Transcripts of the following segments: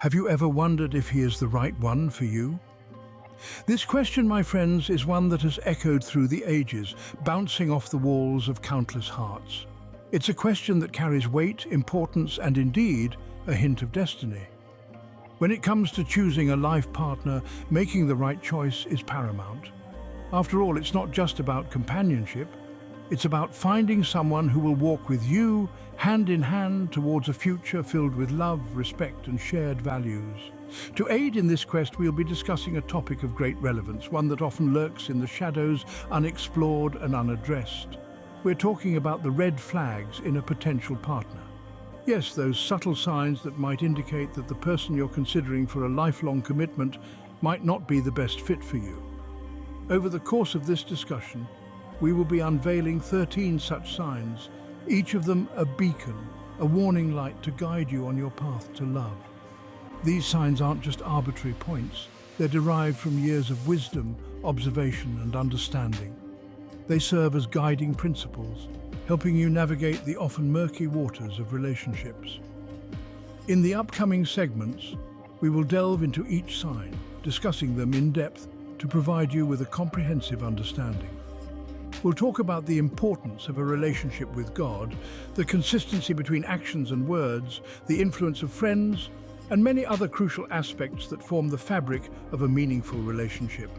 Have you ever wondered if he is the right one for you? This question, my friends, is one that has echoed through the ages, bouncing off the walls of countless hearts. It's a question that carries weight, importance, and indeed, a hint of destiny. When it comes to choosing a life partner, making the right choice is paramount. After all, it's not just about companionship. It's about finding someone who will walk with you, hand in hand, towards a future filled with love, respect, and shared values. To aid in this quest, we'll be discussing a topic of great relevance, one that often lurks in the shadows, unexplored and unaddressed. We're talking about the red flags in a potential partner. Yes, those subtle signs that might indicate that the person you're considering for a lifelong commitment might not be the best fit for you. Over the course of this discussion, we will be unveiling 13 such signs, each of them a beacon, a warning light to guide you on your path to love. These signs aren't just arbitrary points. They're derived from years of wisdom, observation, and understanding. They serve as guiding principles, helping you navigate the often murky waters of relationships. In the upcoming segments, we will delve into each sign, discussing them in depth to provide you with a comprehensive understanding. We'll talk about the importance of a relationship with God, the consistency between actions and words, the influence of friends, and many other crucial aspects that form the fabric of a meaningful relationship.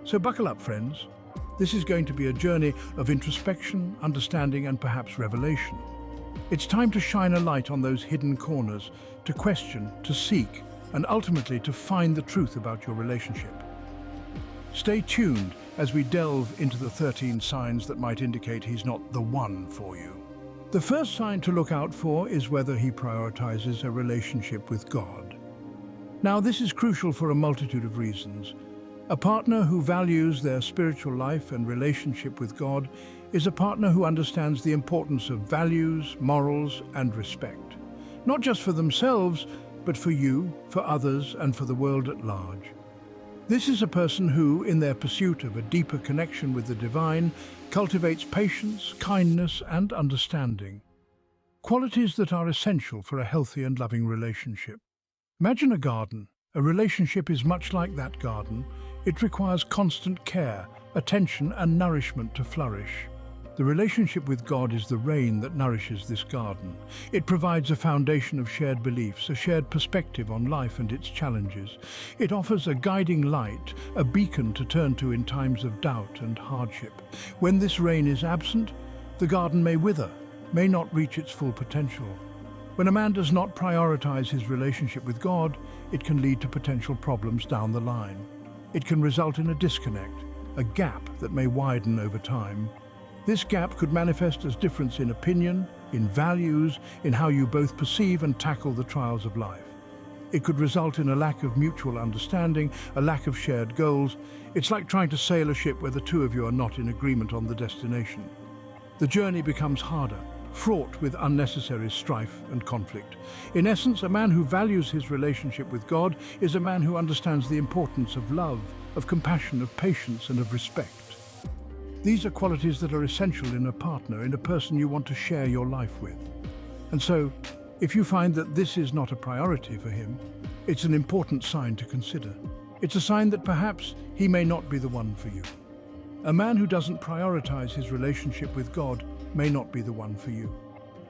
So buckle up, friends. This is going to be a journey of introspection, understanding, and perhaps revelation. It's time to shine a light on those hidden corners, to question, to seek, and ultimately to find the truth about your relationship. Stay tuned as we delve into the 13 signs that might indicate he's not the one for you. The first sign to look out for is whether he prioritizes a relationship with God. Now, this is crucial for a multitude of reasons. A partner who values their spiritual life and relationship with God is a partner who understands the importance of values, morals, and respect. Not just for themselves, but for you, for others, and for the world at large. This is a person who, in their pursuit of a deeper connection with the divine, cultivates patience, kindness, and understanding. Qualities that are essential for a healthy and loving relationship. Imagine a garden. A relationship is much like that garden. It requires constant care, attention, and nourishment to flourish. The relationship with God is the rain that nourishes this garden. It provides a foundation of shared beliefs, a shared perspective on life and its challenges. It offers a guiding light, a beacon to turn to in times of doubt and hardship. When this rain is absent, the garden may wither, may not reach its full potential. When a man does not prioritize his relationship with God, it can lead to potential problems down the line. It can result in a disconnect, a gap that may widen over time. This gap could manifest as difference in opinion, in values, in how you both perceive and tackle the trials of life. It could result in a lack of mutual understanding, a lack of shared goals. It's like trying to sail a ship where the two of you are not in agreement on the destination. The journey becomes harder, fraught with unnecessary strife and conflict. In essence, a man who values his relationship with God is a man who understands the importance of love, of compassion, of patience, and of respect. These are qualities that are essential in a partner, in a person you want to share your life with. And so, if you find that this is not a priority for him, it's an important sign to consider. It's a sign that perhaps he may not be the one for you. A man who doesn't prioritize his relationship with God may not be the one for you.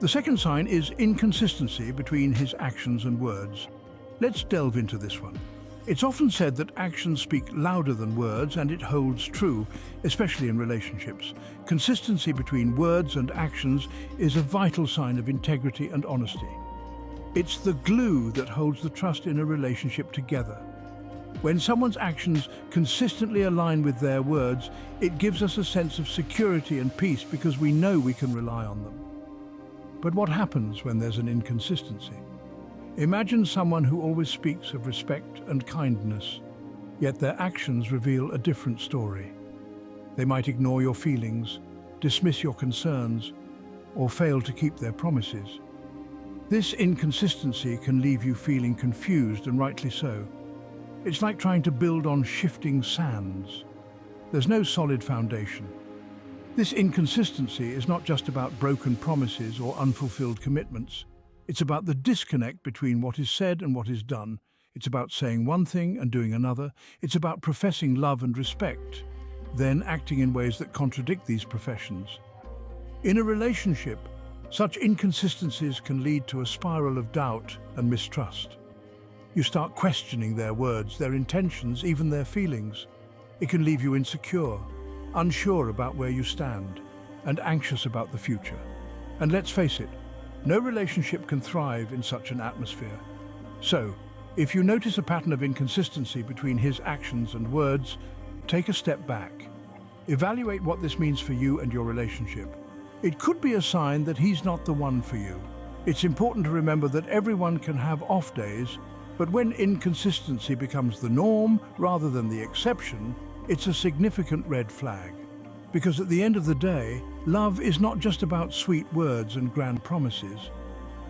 The second sign is inconsistency between his actions and words. Let's delve into this one. It's often said that actions speak louder than words, and it holds true, especially in relationships. Consistency between words and actions is a vital sign of integrity and honesty. It's the glue that holds the trust in a relationship together. When someone's actions consistently align with their words, it gives us a sense of security and peace because we know we can rely on them. But what happens when there's an inconsistency? Imagine someone who always speaks of respect and kindness, yet their actions reveal a different story. They might ignore your feelings, dismiss your concerns, or fail to keep their promises. This inconsistency can leave you feeling confused, and rightly so. It's like trying to build on shifting sands. There's no solid foundation. This inconsistency is not just about broken promises or unfulfilled commitments. It's about the disconnect between what is said and what is done. It's about saying one thing and doing another. It's about professing love and respect, then acting in ways that contradict these professions. In a relationship, such inconsistencies can lead to a spiral of doubt and mistrust. You start questioning their words, their intentions, even their feelings. It can leave you insecure, unsure about where you stand, and anxious about the future. And let's face it, no relationship can thrive in such an atmosphere. So, if you notice a pattern of inconsistency between his actions and words, take a step back. Evaluate what this means for you and your relationship. It could be a sign that he's not the one for you. It's important to remember that everyone can have off days, but when inconsistency becomes the norm rather than the exception, it's a significant red flag. Because at the end of the day, love is not just about sweet words and grand promises.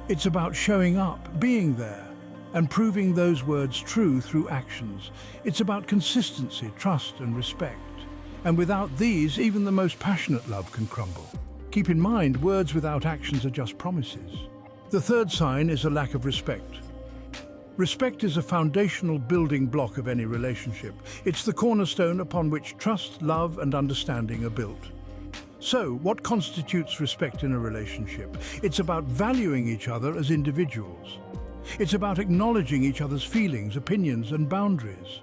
It's about showing up, being there, and proving those words true through actions. It's about consistency, trust, and respect. And without these, even the most passionate love can crumble. Keep in mind, words without actions are just promises. The third sign is a lack of respect. Respect is a foundational building block of any relationship. It's the cornerstone upon which trust, love, and understanding are built. So, what constitutes respect in a relationship? It's about valuing each other as individuals. It's about acknowledging each other's feelings, opinions, and boundaries.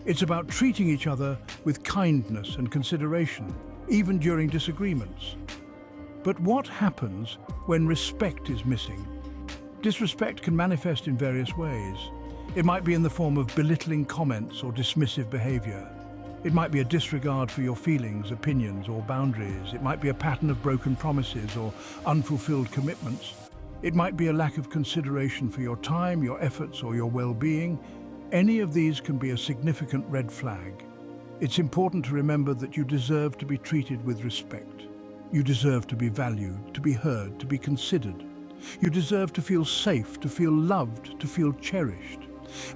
It's about treating each other with kindness and consideration, even during disagreements. But what happens when respect is missing? Disrespect can manifest in various ways. It might be in the form of belittling comments or dismissive behavior. It might be a disregard for your feelings, opinions, or boundaries. It might be a pattern of broken promises or unfulfilled commitments. It might be a lack of consideration for your time, your efforts, or your well-being. Any of these can be a significant red flag. It's important to remember that you deserve to be treated with respect. You deserve to be valued, to be heard, to be considered. You deserve to feel safe, to feel loved, to feel cherished.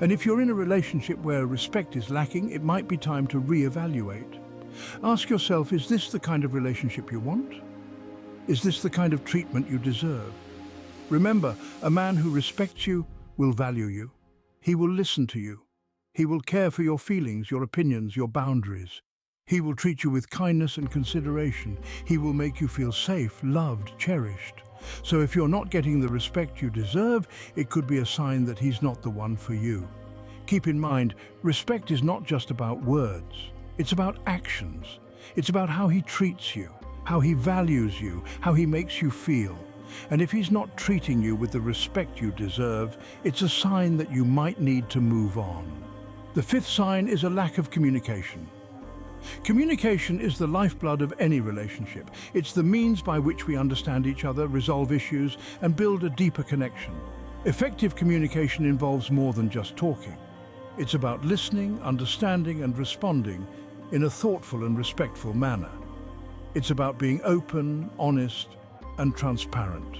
And if you're in a relationship where respect is lacking, it might be time to reevaluate. Ask yourself, is this the kind of relationship you want? Is this the kind of treatment you deserve? Remember, a man who respects you will value you. He will listen to you. He will care for your feelings, your opinions, your boundaries. He will treat you with kindness and consideration. He will make you feel safe, loved, cherished. So if you're not getting the respect you deserve, it could be a sign that he's not the one for you. Keep in mind, respect is not just about words. It's about actions. It's about how he treats you, how he values you, how he makes you feel. And if he's not treating you with the respect you deserve, it's a sign that you might need to move on. The fifth sign is a lack of communication. Communication is the lifeblood of any relationship. It's the means by which we understand each other, resolve issues, and build a deeper connection. Effective communication involves more than just talking. It's about listening, understanding, and responding in a thoughtful and respectful manner. It's about being open, honest, and transparent.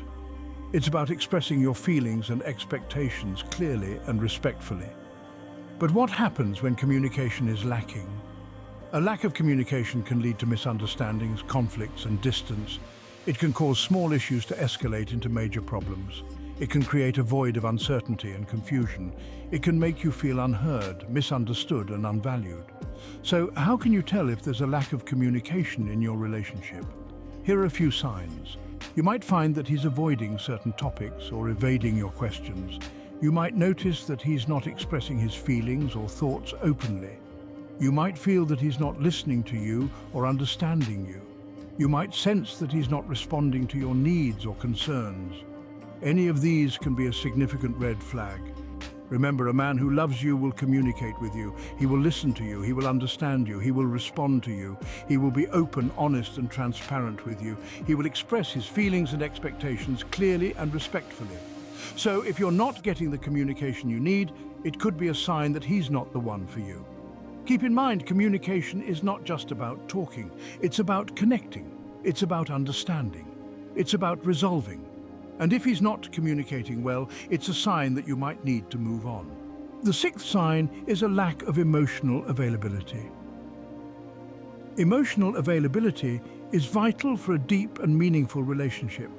It's about expressing your feelings and expectations clearly and respectfully. But what happens when communication is lacking? A lack of communication can lead to misunderstandings, conflicts, and distance. It can cause small issues to escalate into major problems. It can create a void of uncertainty and confusion. It can make you feel unheard, misunderstood, and unvalued. So, how can you tell if there's a lack of communication in your relationship? Here are a few signs. You might find that he's avoiding certain topics or evading your questions. You might notice that he's not expressing his feelings or thoughts openly. You might feel that he's not listening to you or understanding you. You might sense that he's not responding to your needs or concerns. Any of these can be a significant red flag. Remember, a man who loves you will communicate with you. He will listen to you. He will understand you. He will respond to you. He will be open, honest, and transparent with you. He will express his feelings and expectations clearly and respectfully. So if you're not getting the communication you need, it could be a sign that he's not the one for you. Keep in mind, communication is not just about talking. It's about connecting. It's about understanding. It's about resolving. And if he's not communicating well, it's a sign that you might need to move on. The sixth sign is a lack of emotional availability. Emotional availability is vital for a deep and meaningful relationship.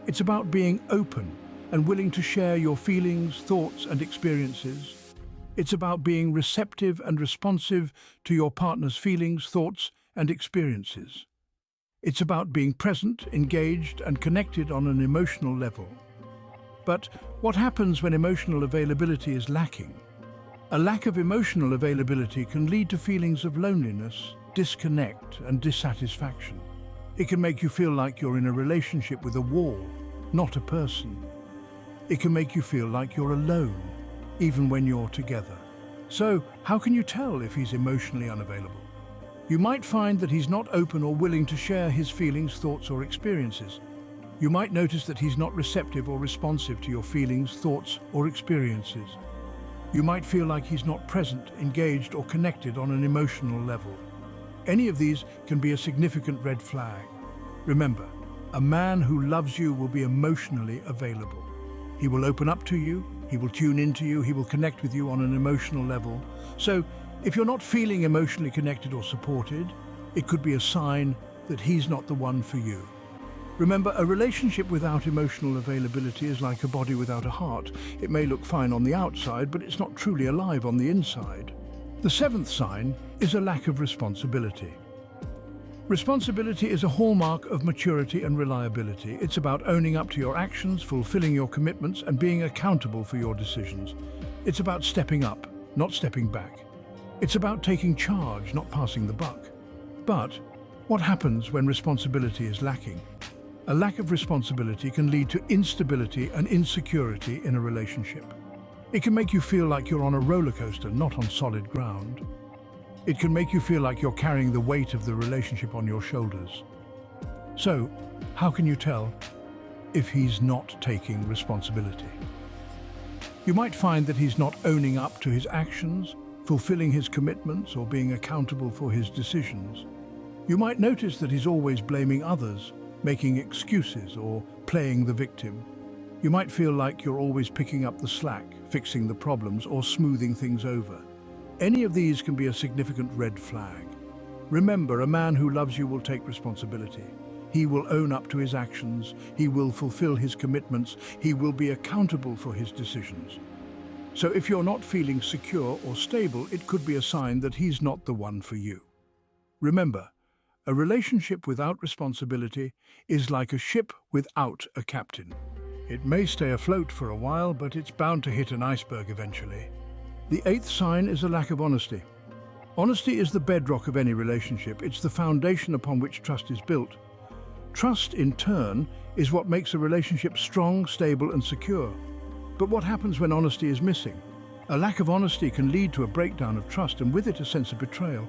It's about being open, and willing to share your feelings, thoughts, and experiences. It's about being receptive and responsive to your partner's feelings, thoughts, and experiences. It's about being present, engaged, and connected on an emotional level. But what happens when emotional availability is lacking? A lack of emotional availability can lead to feelings of loneliness, disconnect, and dissatisfaction. It can make you feel like you're in a relationship with a wall, not a person. It can make you feel like you're alone, even when you're together. So, how can you tell if he's emotionally unavailable? You might find that he's not open or willing to share his feelings, thoughts, or experiences. You might notice that he's not receptive or responsive to your feelings, thoughts, or experiences. You might feel like he's not present, engaged, or connected on an emotional level. Any of these can be a significant red flag. Remember, a man who loves you will be emotionally available. He will open up to you, he will tune into you, he will connect with you on an emotional level. So, if you're not feeling emotionally connected or supported, it could be a sign that he's not the one for you. Remember, a relationship without emotional availability is like a body without a heart. It may look fine on the outside, but it's not truly alive on the inside. The seventh sign is a lack of responsibility. Responsibility is a hallmark of maturity and reliability. It's about owning up to your actions, fulfilling your commitments, and being accountable for your decisions. It's about stepping up, not stepping back. It's about taking charge, not passing the buck. But what happens when responsibility is lacking? A lack of responsibility can lead to instability and insecurity in a relationship. It can make you feel like you're on a roller coaster, not on solid ground. It can make you feel like you're carrying the weight of the relationship on your shoulders. So, how can you tell if he's not taking responsibility? You might find that he's not owning up to his actions, fulfilling his commitments, or being accountable for his decisions. You might notice that he's always blaming others, making excuses, or playing the victim. You might feel like you're always picking up the slack, fixing the problems, or smoothing things over. Any of these can be a significant red flag. Remember, a man who loves you will take responsibility. He will own up to his actions, he will fulfill his commitments, he will be accountable for his decisions. So if you're not feeling secure or stable, it could be a sign that he's not the one for you. Remember, a relationship without responsibility is like a ship without a captain. It may stay afloat for a while, but it's bound to hit an iceberg eventually. The eighth sign is a lack of honesty. Honesty is the bedrock of any relationship. It's the foundation upon which trust is built. Trust, in turn, is what makes a relationship strong, stable, and secure. But what happens when honesty is missing? A lack of honesty can lead to a breakdown of trust, and with it a sense of betrayal.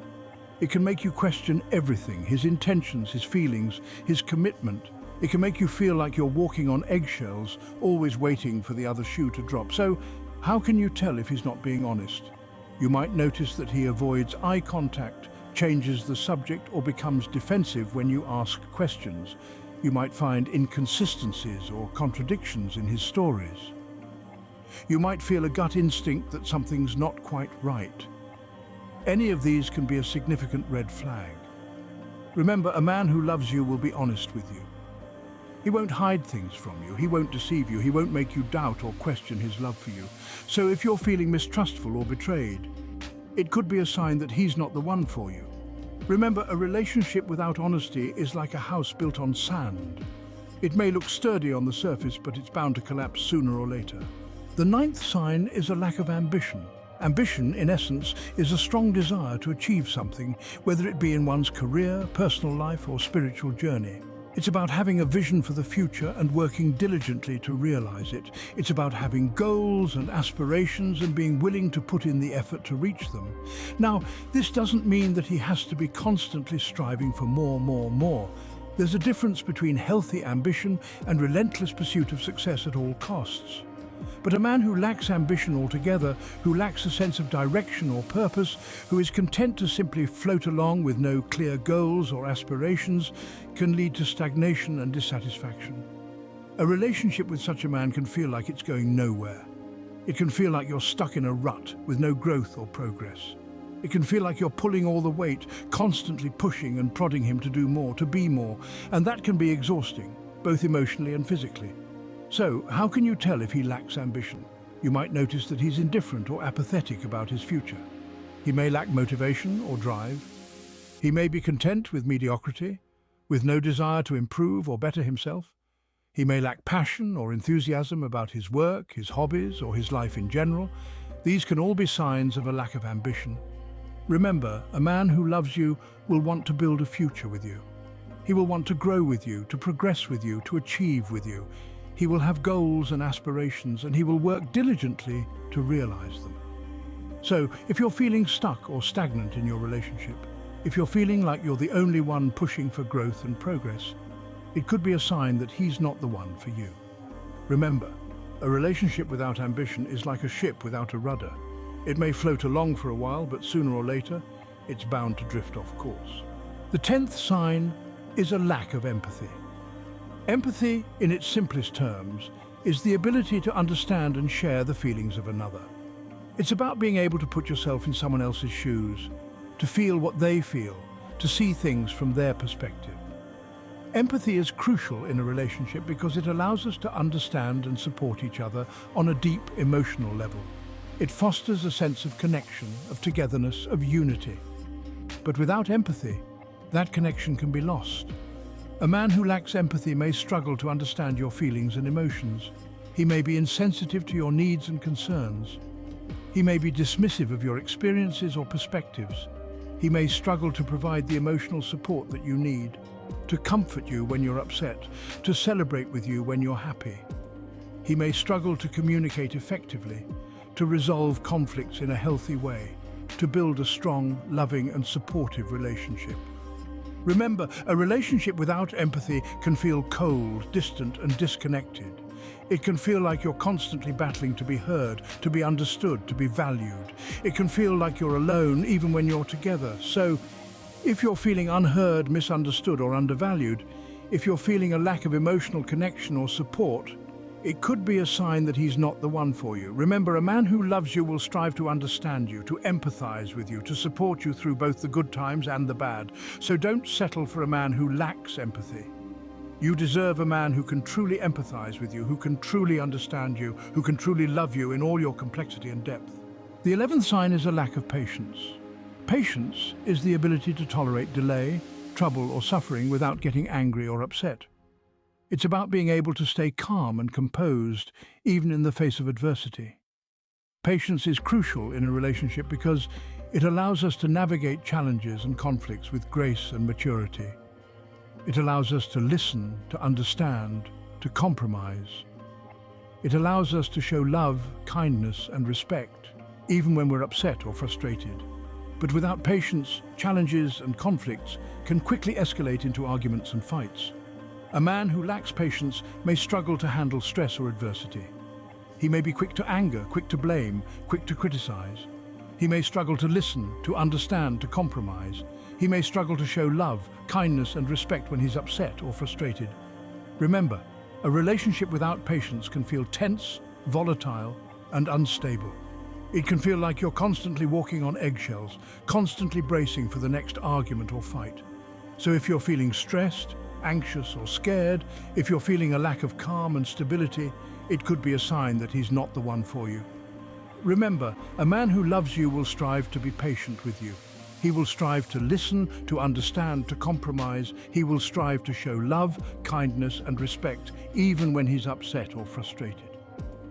It can make you question everything, his intentions, his feelings, his commitment. It can make you feel like you're walking on eggshells, always waiting for the other shoe to drop. So, how can you tell if he's not being honest? You might notice that he avoids eye contact, changes the subject, or becomes defensive when you ask questions. You might find inconsistencies or contradictions in his stories. You might feel a gut instinct that something's not quite right. Any of these can be a significant red flag. Remember, a man who loves you will be honest with you. He won't hide things from you, he won't deceive you, he won't make you doubt or question his love for you. So if you're feeling mistrustful or betrayed, it could be a sign that he's not the one for you. Remember, a relationship without honesty is like a house built on sand. It may look sturdy on the surface, but it's bound to collapse sooner or later. The ninth sign is a lack of ambition. Ambition, in essence, is a strong desire to achieve something, whether it be in one's career, personal life, or spiritual journey. It's about having a vision for the future and working diligently to realize it. It's about having goals and aspirations and being willing to put in the effort to reach them. Now, this doesn't mean that he has to be constantly striving for more. There's a difference between healthy ambition and relentless pursuit of success at all costs. But a man who lacks ambition altogether, who lacks a sense of direction or purpose, who is content to simply float along with no clear goals or aspirations, can lead to stagnation and dissatisfaction. A relationship with such a man can feel like it's going nowhere. It can feel like you're stuck in a rut with no growth or progress. It can feel like you're pulling all the weight, constantly pushing and prodding him to do more, to be more, and that can be exhausting, both emotionally and physically. So, how can you tell if he lacks ambition? You might notice that he's indifferent or apathetic about his future. He may lack motivation or drive. He may be content with mediocrity, with no desire to improve or better himself. He may lack passion or enthusiasm about his work, his hobbies, or his life in general. These can all be signs of a lack of ambition. Remember, a man who loves you will want to build a future with you. He will want to grow with you, to progress with you, to achieve with you. He will have goals and aspirations, and he will work diligently to realize them. So, if you're feeling stuck or stagnant in your relationship, if you're feeling like you're the only one pushing for growth and progress, it could be a sign that he's not the one for you. Remember, a relationship without ambition is like a ship without a rudder. It may float along for a while, but sooner or later, it's bound to drift off course. The 10th sign is a lack of empathy. Empathy, in its simplest terms, is the ability to understand and share the feelings of another. It's about being able to put yourself in someone else's shoes, to feel what they feel, to see things from their perspective. Empathy is crucial in a relationship because it allows us to understand and support each other on a deep emotional level. It fosters a sense of connection, of togetherness, of unity. But without empathy, that connection can be lost. A man who lacks empathy may struggle to understand your feelings and emotions. He may be insensitive to your needs and concerns. He may be dismissive of your experiences or perspectives. He may struggle to provide the emotional support that you need, to comfort you when you're upset, to celebrate with you when you're happy. He may struggle to communicate effectively, to resolve conflicts in a healthy way, to build a strong, loving and supportive relationship. Remember, a relationship without empathy can feel cold, distant and disconnected. It can feel like you're constantly battling to be heard, to be understood, to be valued. It can feel like you're alone even when you're together. So, if you're feeling unheard, misunderstood or undervalued, if you're feeling a lack of emotional connection or support, it could be a sign that he's not the one for you. Remember, a man who loves you will strive to understand you, to empathize with you, to support you through both the good times and the bad. So don't settle for a man who lacks empathy. You deserve a man who can truly empathize with you, who can truly understand you, who can truly love you in all your complexity and depth. The 11th sign is a lack of patience. Patience is the ability to tolerate delay, trouble or suffering without getting angry or upset. It's about being able to stay calm and composed, even in the face of adversity. Patience is crucial in a relationship because it allows us to navigate challenges and conflicts with grace and maturity. It allows us to listen, to understand, to compromise. It allows us to show love, kindness, and respect, even when we're upset or frustrated. But without patience, challenges and conflicts can quickly escalate into arguments and fights. A man who lacks patience may struggle to handle stress or adversity. He may be quick to anger, quick to blame, quick to criticize. He may struggle to listen, to understand, to compromise. He may struggle to show love, kindness and respect when he's upset or frustrated. Remember, a relationship without patience can feel tense, volatile and unstable. It can feel like you're constantly walking on eggshells, constantly bracing for the next argument or fight. So if you're feeling stressed, anxious or scared, if you're feeling a lack of calm and stability, it could be a sign that he's not the one for you. Remember, a man who loves you will strive to be patient with you. He will strive to listen, to understand, to compromise. He will strive to show love, kindness and respect, even when he's upset or frustrated.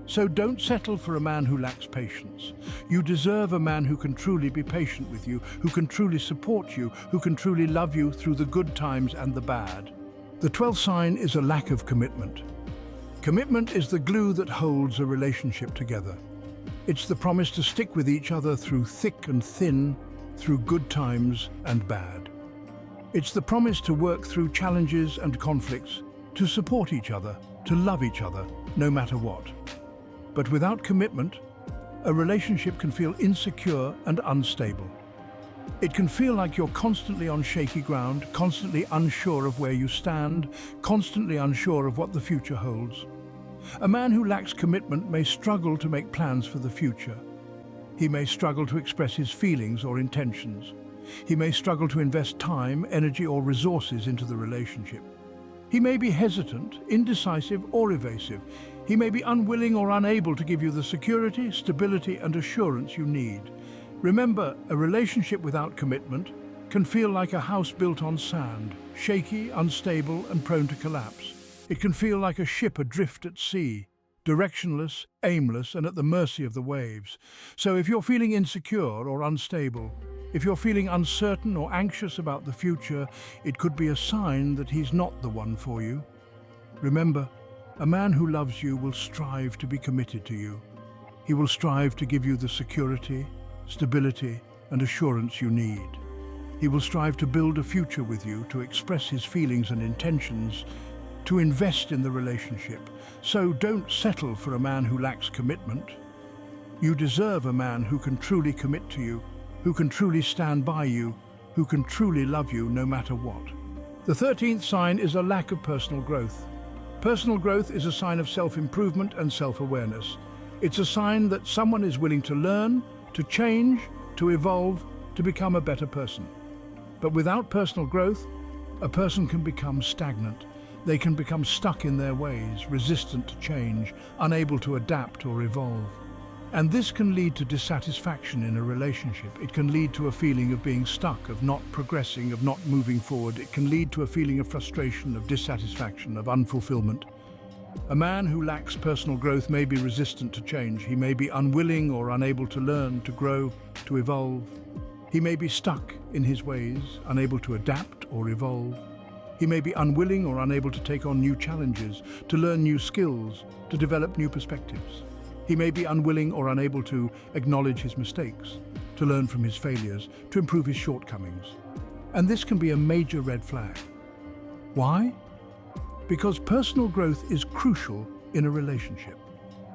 So don't settle for a man who lacks patience. You deserve a man who can truly be patient with you, who can truly support you, who can truly love you through the good times and the bad. The 12th sign is a lack of commitment. Commitment is the glue that holds a relationship together. It's the promise to stick with each other through thick and thin, through good times and bad. It's the promise to work through challenges and conflicts, to support each other, to love each other, no matter what. But without commitment, a relationship can feel insecure and unstable. It can feel like you're constantly on shaky ground, constantly unsure of where you stand, constantly unsure of what the future holds. A man who lacks commitment may struggle to make plans for the future. He may struggle to express his feelings or intentions. He may struggle to invest time, energy or resources into the relationship. He may be hesitant, indecisive or evasive. He may be unwilling or unable to give you the security, stability, and assurance you need. Remember, a relationship without commitment can feel like a house built on sand, shaky, unstable, and prone to collapse. It can feel like a ship adrift at sea, directionless, aimless, and at the mercy of the waves. So if you're feeling insecure or unstable, if you're feeling uncertain or anxious about the future, it could be a sign that he's not the one for you. Remember, a man who loves you will strive to be committed to you. He will strive to give you the security, stability, and assurance you need. He will strive to build a future with you, to express his feelings and intentions, to invest in the relationship. So don't settle for a man who lacks commitment. You deserve a man who can truly commit to you, who can truly stand by you, who can truly love you no matter what. The 13th sign is a lack of personal growth. Personal growth is a sign of self-improvement and self-awareness. It's a sign that someone is willing to learn, to change, to evolve, to become a better person. But without personal growth, a person can become stagnant. They can become stuck in their ways, resistant to change, unable to adapt or evolve. And this can lead to dissatisfaction in a relationship. It can lead to a feeling of being stuck, of not progressing, of not moving forward. It can lead to a feeling of frustration, of dissatisfaction, of unfulfillment. A man who lacks personal growth may be resistant to change. He may be unwilling or unable to learn, to grow, to evolve. He may be stuck in his ways, unable to adapt or evolve. He may be unwilling or unable to take on new challenges, to learn new skills, to develop new perspectives. He may be unwilling or unable to acknowledge his mistakes, to learn from his failures, to improve his shortcomings. And this can be a major red flag. Why? Because personal growth is crucial in a relationship.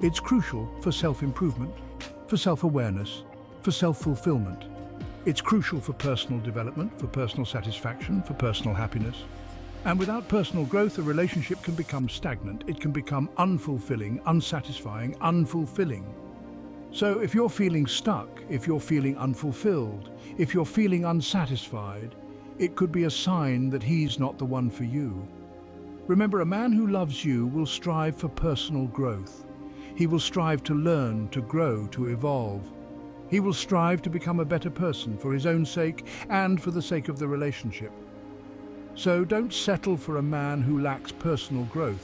It's crucial for self-improvement, for self-awareness, for self-fulfillment. It's crucial for personal development, for personal satisfaction, for personal happiness. And without personal growth, a relationship can become stagnant. It can become unfulfilling, unsatisfying, unfulfilling. So if you're feeling stuck, if you're feeling unfulfilled, if you're feeling unsatisfied, it could be a sign that he's not the one for you. Remember, a man who loves you will strive for personal growth. He will strive to learn, to grow, to evolve. He will strive to become a better person for his own sake and for the sake of the relationship. So don't settle for a man who lacks personal growth.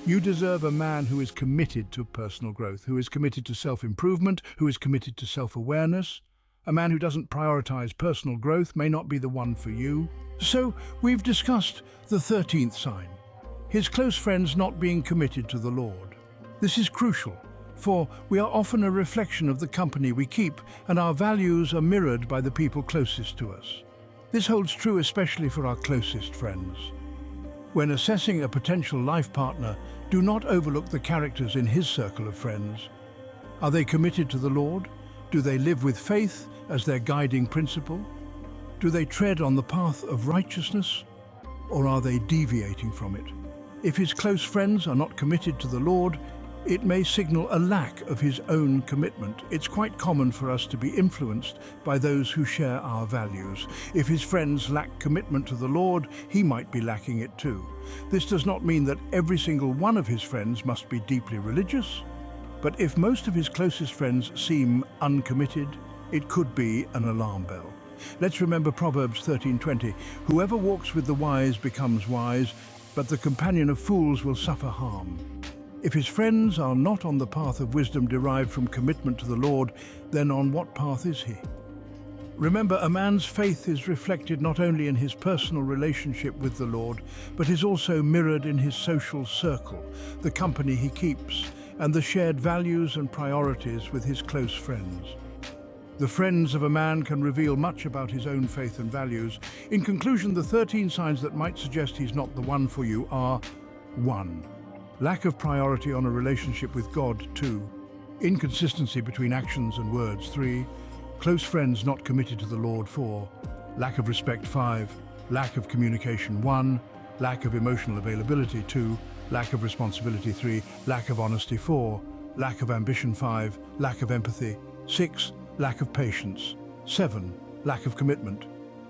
You deserve a man who is committed to personal growth, who is committed to self-improvement, who is committed to self-awareness. A man who doesn't prioritize personal growth may not be the one for you. So we've discussed the 13th sign, his close friends not being committed to the Lord. This is crucial, for we are often a reflection of the company we keep, and our values are mirrored by the people closest to us. This holds true especially for our closest friends. When assessing a potential life partner, do not overlook the characters in his circle of friends. Are they committed to the Lord? Do they live with faith as their guiding principle? Do they tread on the path of righteousness, or are they deviating from it? If his close friends are not committed to the Lord, it may signal a lack of his own commitment. It's quite common for us to be influenced by those who share our values. If his friends lack commitment to the Lord, he might be lacking it too. This does not mean that every single one of his friends must be deeply religious, but if most of his closest friends seem uncommitted, it could be an alarm bell. Let's remember Proverbs 13:20. Whoever walks with the wise becomes wise, but the companion of fools will suffer harm. If his friends are not on the path of wisdom derived from commitment to the Lord, then on what path is he? Remember, a man's faith is reflected not only in his personal relationship with the Lord, but is also mirrored in his social circle, the company he keeps, and the shared values and priorities with his close friends. The friends of a man can reveal much about his own faith and values. In conclusion, the 13 signs that might suggest he's not the one for you are: 1. Lack of priority on a relationship with God. 2. Inconsistency between actions and words. 3. Close friends not committed to the Lord. 4. Lack of respect. 5. Lack of communication. 1. Lack of emotional availability. 2. Lack of responsibility. 3. Lack of honesty. 4. Lack of ambition. 5. Lack of empathy. 6. Lack of patience. 7. Lack of commitment.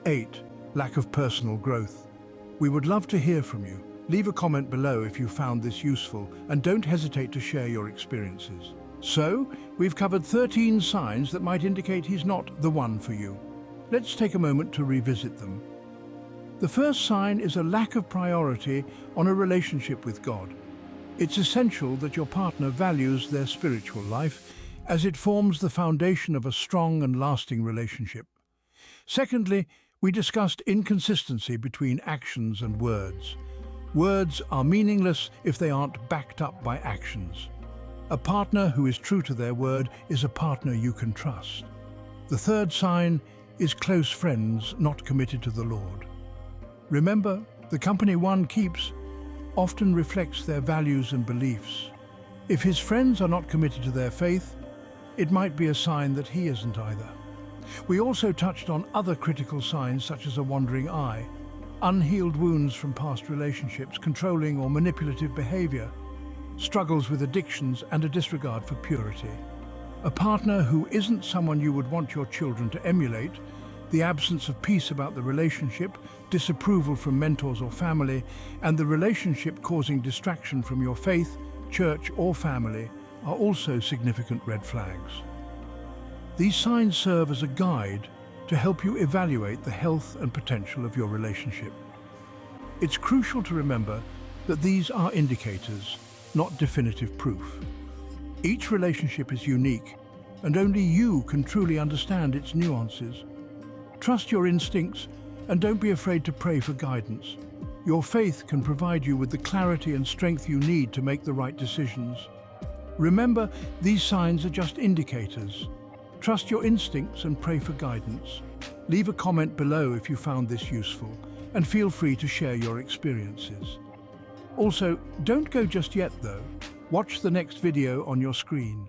8. Lack of personal growth. We would love to hear from you. Leave a comment below if you found this useful, and don't hesitate to share your experiences. So, we've covered 13 signs that might indicate he's not the one for you. Let's take a moment to revisit them. The first sign is a lack of priority on a relationship with God. It's essential that your partner values their spiritual life, as it forms the foundation of a strong and lasting relationship. Secondly, we discussed inconsistency between actions and words. Words are meaningless if they aren't backed up by actions. A partner who is true to their word is a partner you can trust. The third sign is close friends not committed to the Lord. Remember, the company one keeps often reflects their values and beliefs. If his friends are not committed to their faith, it might be a sign that he isn't either. We also touched on other critical signs such as a wandering eye, unhealed wounds from past relationships, controlling or manipulative behavior, struggles with addictions, and a disregard for purity. A partner who isn't someone you would want your children to emulate, the absence of peace about the relationship, disapproval from mentors or family, and the relationship causing distraction from your faith, church, or family are also significant red flags. These signs serve as a guide to help you evaluate the health and potential of your relationship. It's crucial to remember that these are indicators, not definitive proof. Each relationship is unique, and only you can truly understand its nuances. Trust your instincts and don't be afraid to pray for guidance. Your faith can provide you with the clarity and strength you need to make the right decisions. Remember, these signs are just indicators. Trust your instincts and pray for guidance. Leave a comment below if you found this useful, and feel free to share your experiences. Also, don't go just yet though. Watch the next video on your screen.